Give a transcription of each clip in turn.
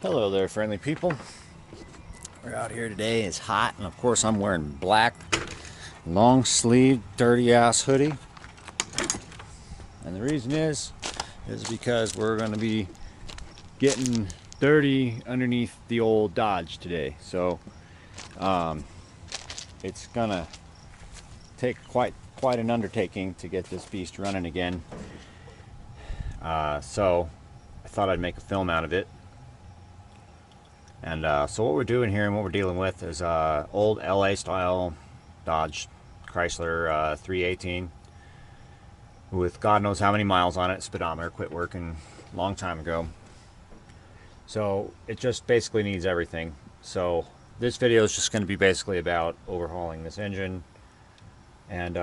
Hello there, friendly people. We're out here today. It's hot, and of course, I'm wearing black, long sleeve, dirty ass hoodie. And the reason is because we're going to be getting dirty underneath the old Dodge today. So, it's gonna take quite an undertaking to get this beast running again. So, I thought I'd make a film out of it. And so what we're doing here and what we're dealing with is old LA style Dodge Chrysler 318 with God knows how many miles on it. Speedometer quit working a long time ago. So it just basically needs everything. So this video is just going to be basically about overhauling this engine and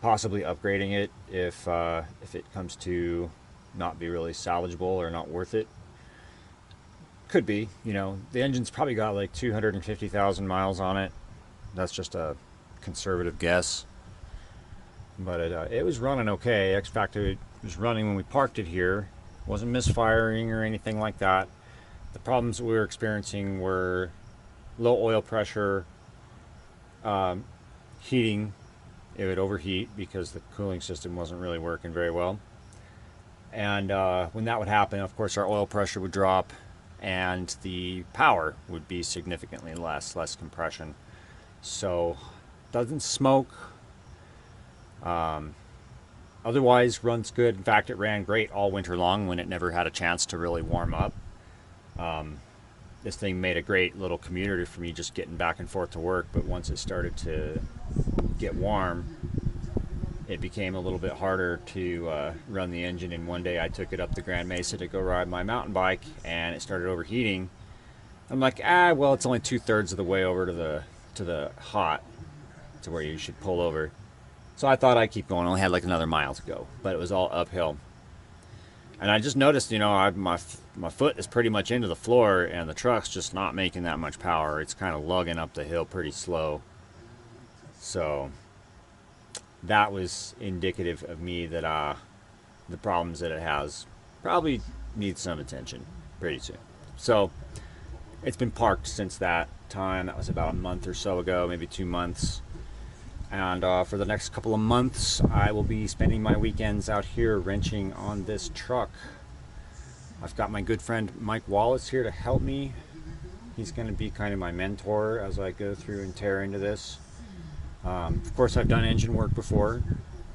possibly upgrading it if it comes to not be really salvageable or not worth it. Could be, you know, the engine's probably got like 250,000 miles on it. That's just a conservative guess. But it was running okay. In fact, it was running when we parked it here. It wasn't misfiring or anything like that. The problems we were experiencing were low oil pressure, heating. It would overheat because the cooling system wasn't really working very well. And when that would happen, of course, our oil pressure would drop and the power would be significantly less compression. So doesn't smoke. Otherwise runs good. In fact, it ran great all winter long when it never had a chance to really warm up. This thing made a great little commuter for me just getting back and forth to work, but once it started to get warm, it became a little bit harder to run the engine. And one day I took it up the Grand Mesa to go ride my mountain bike and it started overheating. I'm like, well, it's only 2/3 of the way over to the hot, to where you should pull over. So I thought I'd keep going. I only had like another mile to go, but it was all uphill. And I just noticed, you know, my foot is pretty much into the floor and the truck's just not making that much power. It's kind of lugging up the hill pretty slow. So that was indicative of me that the problems that it has probably need some attention pretty soon. So it's been parked since that time. That was about a month or so ago, maybe 2 months. And for the next couple of months, I will be spending my weekends out here wrenching on this truck. I've got my good friend Mike Wallace here to help me. He's going to be kind of my mentor as I go through and tear into this. Of course, I've done engine work before,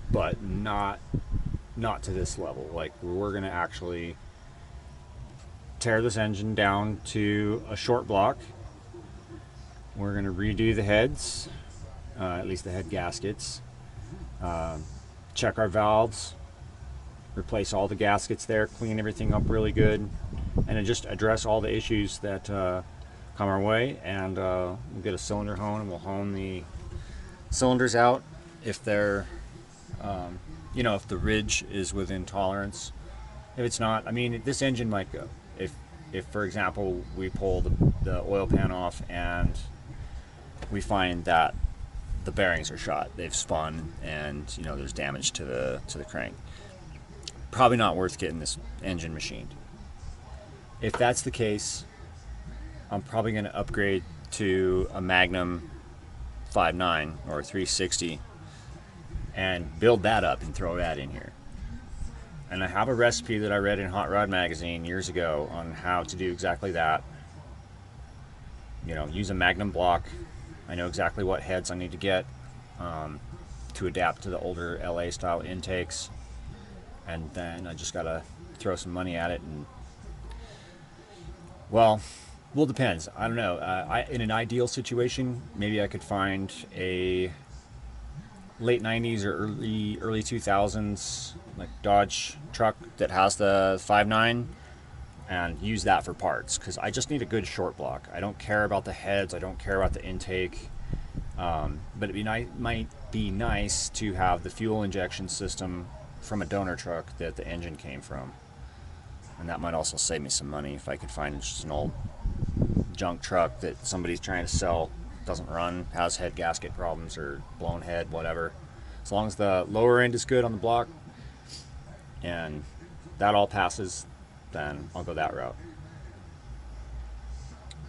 but not to this level. Like, we're going to actually tear this engine down to a short block. We're going to redo the heads, at least the head gaskets, check our valves, replace all the gaskets there, clean everything up really good, and then just address all the issues that come our way. And we'll get a cylinder hone, and we'll hone the cylinders out if they're you know, if the ridge is within tolerance. If it's not, I mean, this engine might go. If for example we pull the oil pan off and we find that the bearings are shot, they've spun, and you know, there's damage to the crank, probably not worth getting this engine machined. If that's the case, I'm probably going to upgrade to a Magnum 5.9 or 360 and build that up and throw that in here. And I have a recipe that I read in Hot Rod magazine years ago on how to do exactly that. You know, use a Magnum block. I know exactly what heads I need to get to adapt to the older LA style intakes, and then I just gotta throw some money at it. And well, depends. I don't know. In an ideal situation, maybe I could find a late 90s or early 2000s like Dodge truck that has the 5.9 and use that for parts, because I just need a good short block. I don't care about the heads, I don't care about the intake, but might be nice to have the fuel injection system from a donor truck that the engine came from, and that might also save me some money if I could find just an old junk truck that somebody's trying to sell, doesn't run, has head gasket problems or blown head, whatever. As long as the lower end is good on the block and that all passes, then I'll go that route.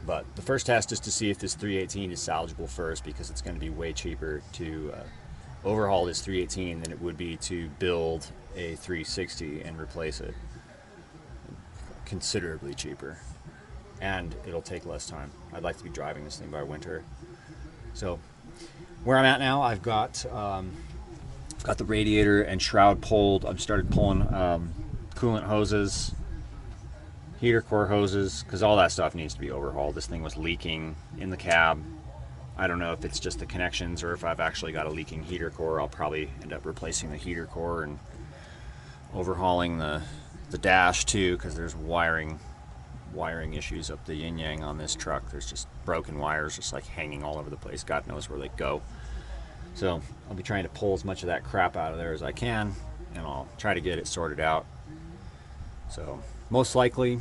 But the first test is to see if this 318 is salvageable first, because it's going to be way cheaper to overhaul this 318 than it would be to build a 360 and replace it. Considerably cheaper, and it'll take less time. I'd like to be driving this thing by winter. So where I'm at now, I've got the radiator and shroud pulled. I've started pulling coolant hoses, heater core hoses, because all that stuff needs to be overhauled. This thing was leaking in the cab. I don't know if it's just the connections or if I've actually got a leaking heater core. I'll probably end up replacing the heater core and overhauling the dash too, because there's wiring issues up the yin yang on this truck. There's just broken wires just like hanging all over the place. God knows where they go. So I'll be trying to pull as much of that crap out of there as I can, and I'll try to get it sorted out. So most likely,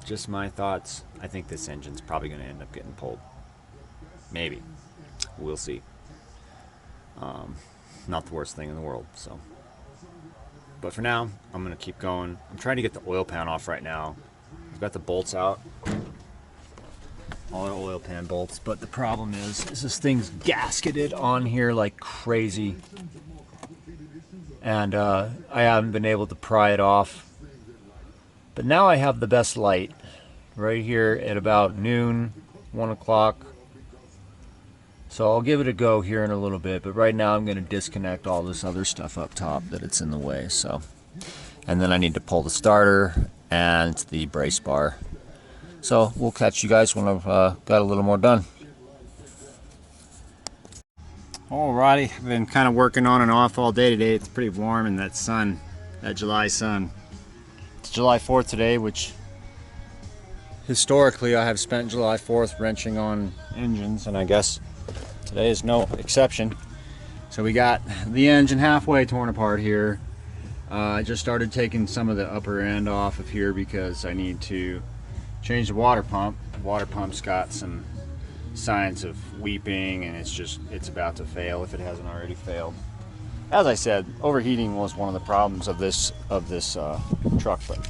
just my thoughts, I think this engine's probably going to end up getting pulled. Maybe. We'll see. Not the worst thing in the world. So, but for now, I'm going to keep going. I'm trying to get the oil pan off right now. I've got the bolts out. All our oil pan bolts. But the problem is this thing's gasketed on here like crazy. And I haven't been able to pry it off. But now I have the best light right here at about noon, 1 o'clock. So I'll give it a go here in a little bit, but right now I'm going to disconnect all this other stuff up top that it's in the way. So, and then I need to pull the starter and the brace bar. So we'll catch you guys when I've got a little more done. Alrighty, I've been kind of working on and off all day today. It's pretty warm, and that sun, that July sun. It's July 4th today, which historically I have spent July 4th wrenching on engines, and I guess today is no exception. So we got the engine halfway torn apart here. I just started taking some of the upper end off of here because I need to change the water pump. The water pump's got some signs of weeping, and it's about to fail if it hasn't already failed. As I said, overheating was one of the problems of this truck. But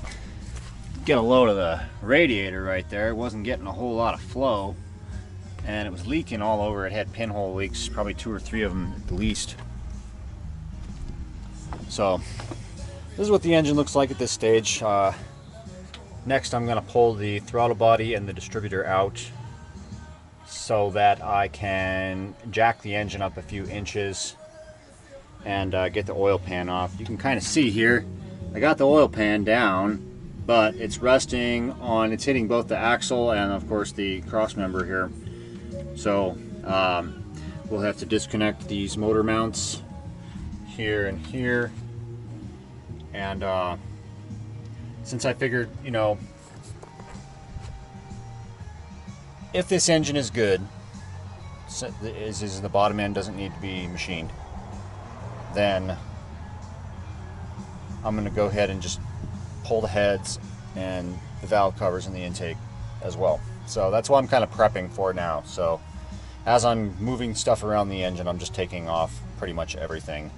get a load of the radiator right there. It wasn't getting a whole lot of flow, and it was leaking all over. It had pinhole leaks, probably 2 or 3 of them at least. So this is what the engine looks like at this stage. Next, I'm going to pull the throttle body and the distributor out so that I can jack the engine up a few inches and get the oil pan off. You can kind of see here, I got the oil pan down, but it's resting on, it's hitting both the axle and of course the cross member here. So we'll have to disconnect these motor mounts here and here. And since I figured, you know, if this engine is good, is the bottom end doesn't need to be machined, then I'm going to go ahead and just pull the heads and the valve covers in the intake as well. So that's what I'm kind of prepping for now. So as I'm moving stuff around the engine, I'm just taking off pretty much everything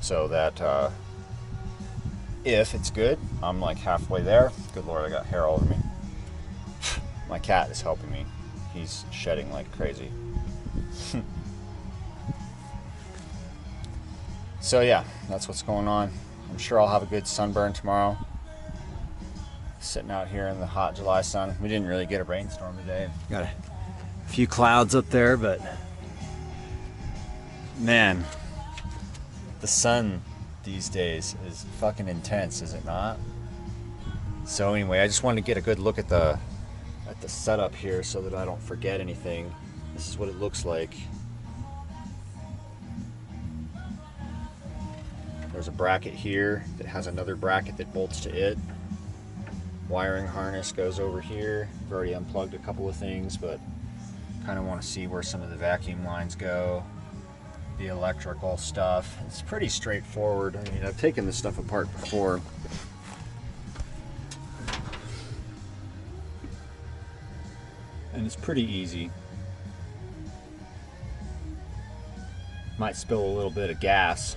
so that if it's good, I'm like halfway there. Good Lord, I got hair all over me. My cat is helping me. He's shedding like crazy. So yeah, that's what's going on. I'm sure I'll have a good sunburn tomorrow. Sitting out here in the hot July sun. We didn't really get a rainstorm today. Got a few clouds up there, but man, the sun these days is fucking intense, is it not? So anyway, I just wanted to get a good look at the setup here so that I don't forget anything. This is what it looks like. There's a bracket here that has another bracket that bolts to it. Wiring harness goes over here. I've already unplugged a couple of things, but kind of want to see where some of the vacuum lines go. The electrical stuff. It's pretty straightforward. I mean, I've taken this stuff apart before. And it's pretty easy. Might spill a little bit of gas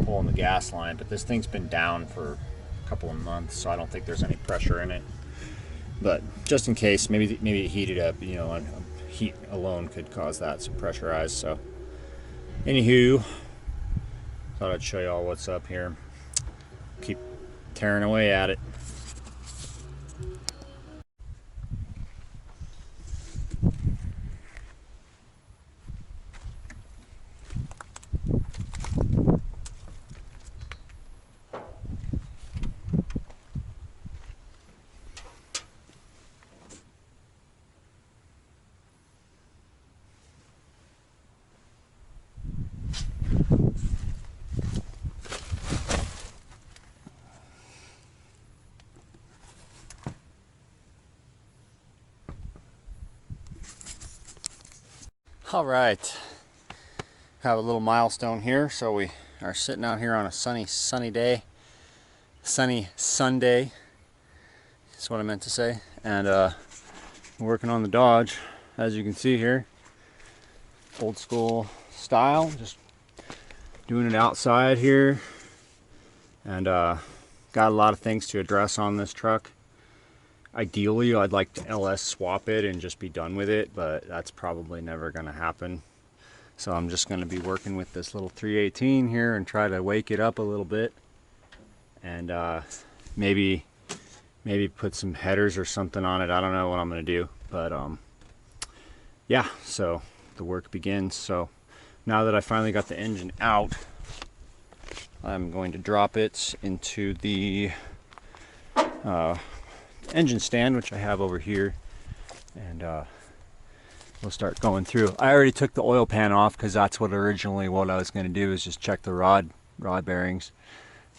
pulling the gas line, but this thing's been down for a couple of months, so I don't think there's any pressure in it. But just in case, maybe it heated up. You know, heat alone could cause that to pressurize. So, anywho, thought I'd show y'all what's up here. Keep tearing away at it. All right, have a little milestone here. So we are sitting out here on a sunny day, sunny Sunday. That's what I meant to say. And working on the Dodge, as you can see here, old school style. Just doing it outside here, and got a lot of things to address on this truck. Ideally, I'd like to LS swap it and just be done with it, but that's probably never going to happen. So I'm just going to be working with this little 318 here and try to wake it up a little bit, and maybe put some headers or something on it. I don't know what I'm going to do, but yeah, so the work begins. So now that I finally got the engine out, I'm going to drop it into the engine stand, which I have over here, and we'll start going through. I already took the oil pan off because that's what originally what I was going to do, is just check the rod bearings.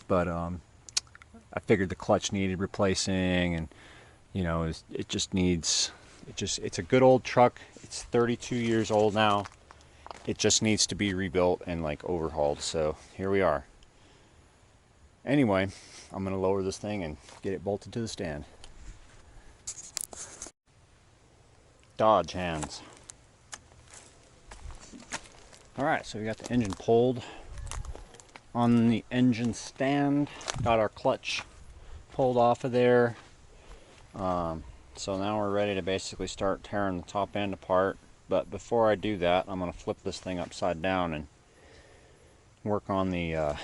But I figured the clutch needed replacing, and you know, it just needs, it's a good old truck. It's 32 years old now. It just needs to be rebuilt and like overhauled. So here we are. Anyway, I'm gonna lower this thing and get it bolted to the stand. Dodge hands. All right, so we got the engine pulled on the engine stand. Got our clutch pulled off of there. So now we're ready to basically start tearing the top end apart. But before I do that, I'm going to flip this thing upside down and work on the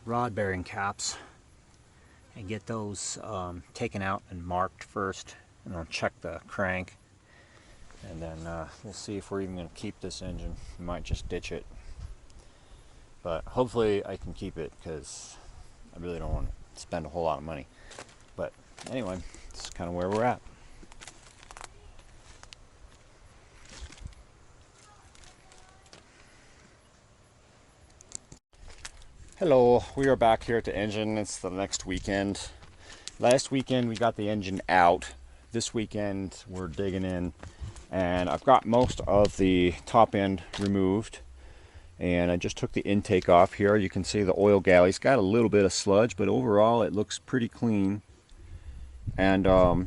rod bearing caps and get those taken out and marked first, and I'll check the crank, and then we'll see if we're even going to keep this engine. We might just ditch it, but hopefully I can keep it because I really don't want to spend a whole lot of money. But anyway, this is kind of where we're at. Hello, we are back here at the engine. It's the next weekend. Last weekend we got the engine out. This weekend we're digging in, and I've got most of the top end removed, and I just took the intake off here. You can see the oil galley's got a little bit of sludge, but overall it looks pretty clean. And the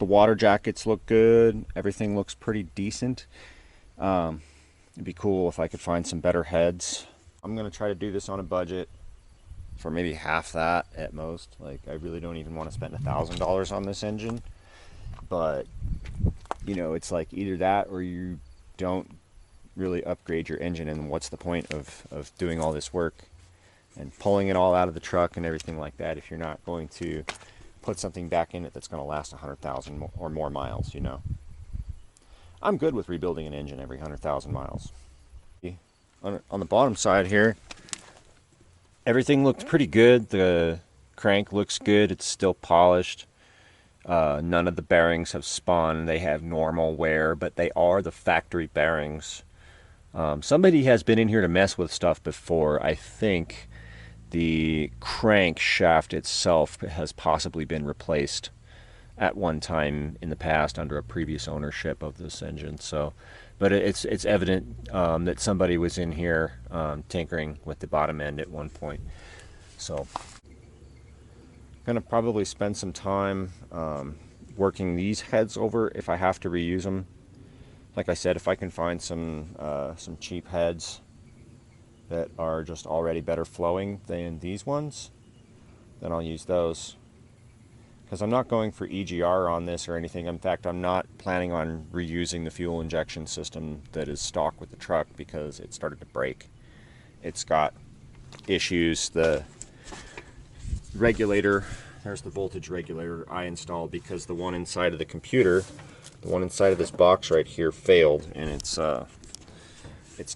water jackets look good. Everything looks pretty decent. It'd be cool if I could find some better heads. I'm gonna try to do this on a budget for maybe half that at most. Like, I really don't even want to spend $1,000 on this engine, but you know, it's like either that or you don't really upgrade your engine, and what's the point of doing all this work and pulling it all out of the truck and everything like that if you're not going to put something back in it that's going to last 100,000 or more miles, you know. I'm good with rebuilding an engine every 100,000 miles. On the bottom side here, everything looked pretty good. The crank looks good. It's still polished. None of the bearings have spun. They have normal wear, but they are the factory bearings. Somebody has been in here to mess with stuff before. I think the crank shaft itself has possibly been replaced at one time in the past under a previous ownership of this engine. So, but it's evident that somebody was in here tinkering with the bottom end at one point. So gonna probably spend some time working these heads over if I have to reuse them. Like I said, if I can find some cheap heads that are just already better flowing than these ones, then I'll use those. because I'm not going for EGR on this or anything. In fact, I'm not planning on reusing the fuel injection system that is stock with the truck because it started to break. It's got issues. The regulator, there's the voltage regulator I installed because the one inside of the computer, the one inside of this box right here failed, and it's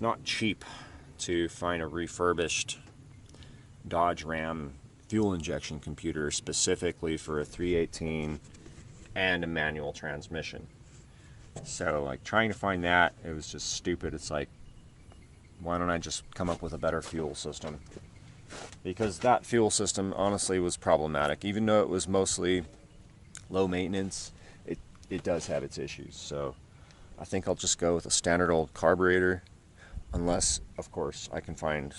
not cheap to find a refurbished Dodge Ram fuel injection computer specifically for a 318 and a manual transmission. So like trying to find that, it was just stupid. It's like, why don't I just come up with a better fuel system? Because that fuel system honestly was problematic. Even though it was mostly low maintenance, it does have its issues. So I think I'll just go with a standard old carburetor, unless of course I can find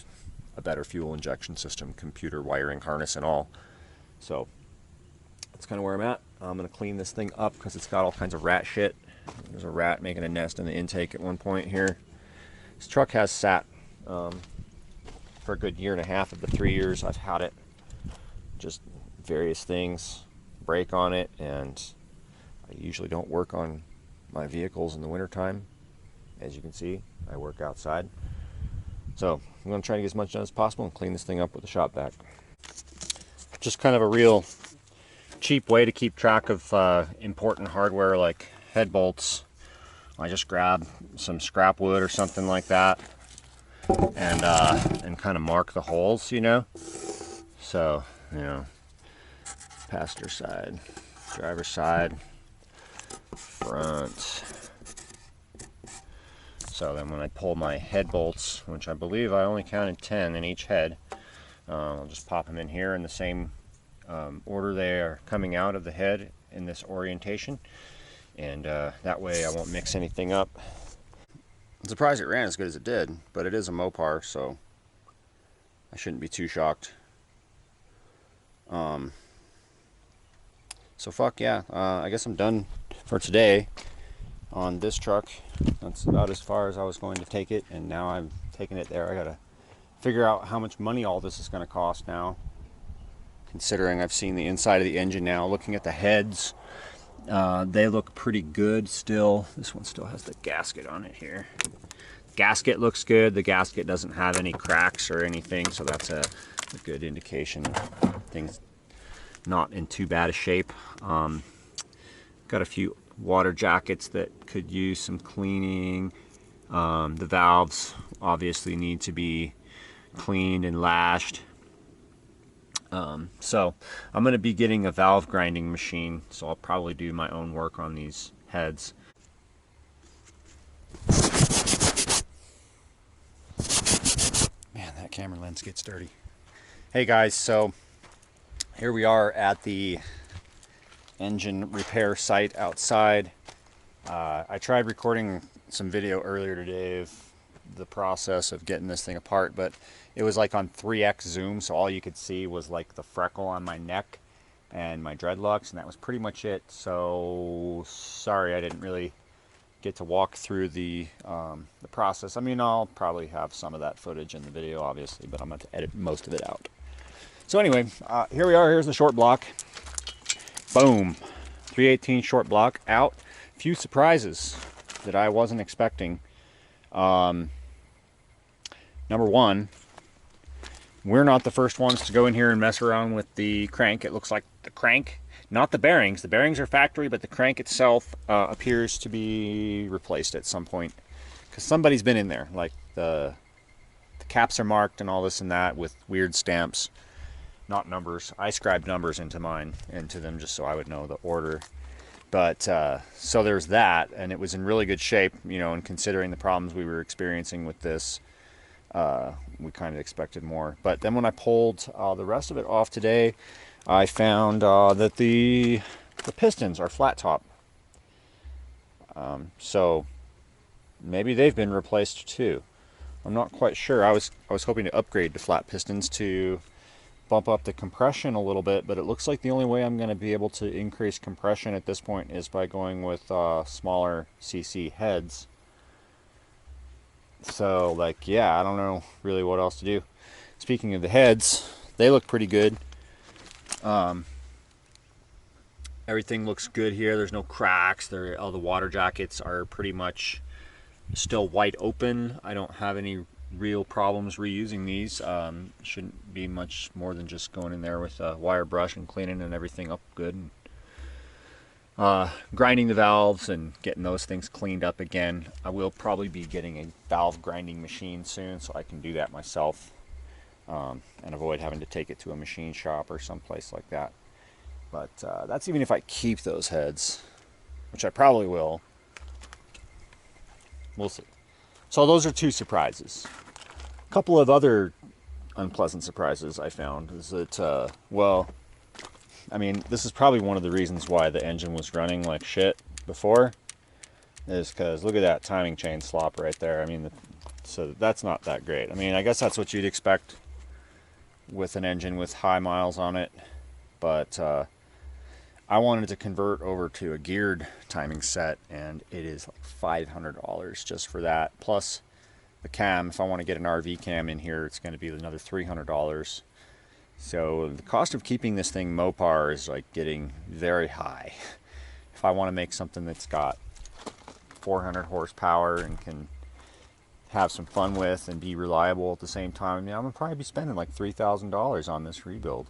a better fuel injection system, computer, wiring, harness, and all. So that's kind of where I'm at. I'm going to clean this thing up because it's got all kinds of rat shit. There's a rat making a nest in the intake at one point here. This truck has sat for a good year and a half of the 3 years I've had it. Just various things break on it, and I usually don't work on my vehicles in the wintertime. As you can see, I work outside. So I'm going to try to get as much done as possible and clean this thing up with a shop vac. Just kind of a real cheap way to keep track of important hardware like head bolts. I just grab some scrap wood or something like that and kind of mark the holes, you know. So, you know, passenger side, driver side, front. So then when I pull my head bolts, which I believe I only counted 10 in each head, I'll just pop them in here in the same order they are coming out of the head in this orientation. And that way I won't mix anything up. I'm surprised it ran as good as it did, but it is a Mopar, so I shouldn't be too shocked. So fuck yeah, I guess I'm done for today on this truck. That's about as far as I was going to take it, and now I'm taking it there. I gotta figure out how much money all this is going to cost now, considering I've seen the inside of the engine now. Looking at the heads, they look pretty good still. This one still has the gasket on it here. Gasket looks good. The gasket doesn't have any cracks or anything, so that's a good indication things not in too bad a shape. Got a few water jackets that could use some cleaning. The valves obviously need to be cleaned and lashed. So I'm going to be getting a valve grinding machine, so I'll probably do my own work on these heads. Man, that camera lens gets dirty. Hey guys, so here we are at the engine repair site outside. I tried recording some video earlier today of the process of getting this thing apart, but it was like on 3x zoom, so all you could see was like the freckle on my neck and my dreadlocks, and that was pretty much it. So sorry I didn't really get to walk through the process. I mean, I'll probably have some of that footage in the video obviously, but I'm going to edit most of it out. So anyway, here we are. Here's the short block. Boom, 318 short block out. Few surprises that I wasn't expecting. Number one, we're not the first ones to go in here and mess around with the crank. It looks like the crank, not the bearings. The bearings are factory, but the crank itself appears to be replaced at some point, because somebody's been in there. Like the caps are marked and all this and that with weird stamps. Not numbers. I scribed numbers into them just so I would know the order. But so there's that, and it was in really good shape, you know, and considering the problems we were experiencing with this, we kind of expected more. But then when I pulled the rest of it off today, I found that the pistons are flat top. So maybe they've been replaced too. I'm not quite sure. I was hoping to upgrade to flat pistons to bump up the compression a little bit, but it looks like the only way I'm going to be able to increase compression at this point is by going with smaller CC heads. So like, yeah, I don't know really what else to do. Speaking of the heads, they look pretty good. Everything looks good here. There's no cracks. All the water jackets are pretty much still wide open. I don't have any real problems reusing these. Shouldn't be much more than just going in there with a wire brush and cleaning and everything up good. Grinding the valves and getting those things cleaned up again. I will probably be getting a valve grinding machine soon so I can do that myself and avoid having to take it to a machine shop or someplace like that. But that's even if I keep those heads, which I probably will. We'll see. So those are two surprises. A couple of other unpleasant surprises I found is that, well, I mean, this is probably one of the reasons why the engine was running like shit before, is because look at that timing chain slop right there. I mean, so that's not that great. I mean, I guess that's what you'd expect with an engine with high miles on it, but I wanted to convert over to a geared timing set, and it is like $500 just for that. Plus the cam, if I want to get an RV cam in here, it's going to be another $300. So the cost of keeping this thing Mopar is like getting very high. If I want to make something that's got 400 horsepower and can have some fun with and be reliable at the same time, I mean, I'm going to probably be spending like $3,000 on this rebuild.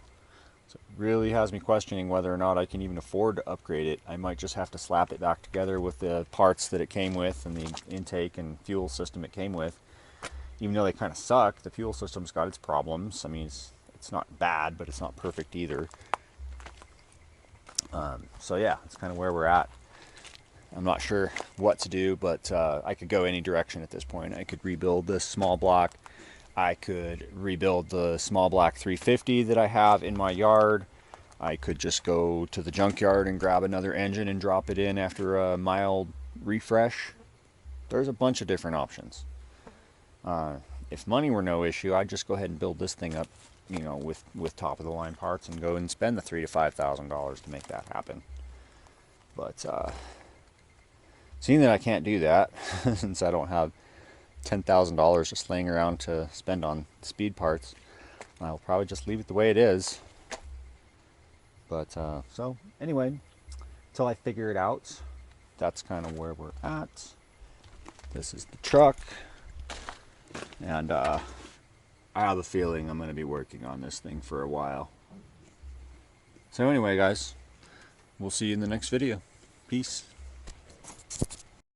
So it really has me questioning whether or not I can even afford to upgrade it. I might just have to slap it back together with the parts that it came with and the intake and fuel system it came with. Even though they kind of suck, the fuel system's got its problems. I mean, it's not bad, but it's not perfect either. So yeah, that's kind of where we're at. I'm not sure what to do, but I could go any direction at this point. I could rebuild this small block. I could rebuild the small block 350 that I have in my yard. I could just go to the junkyard and grab another engine and drop it in after a mild refresh. There's a bunch of different options. If money were no issue, I'd just go ahead and build this thing up, you know, with top of the line parts and go and spend the $3,000 to $5,000 to make that happen. But seeing that I can't do that since I don't have $10,000 just laying around to spend on speed parts, I'll probably just leave it the way it is. But so anyway, until I figure it out, that's kind of where we're at. This is the truck, and I have a feeling I'm going to be working on this thing for a while. So anyway, guys, we'll see you in the next video. Peace.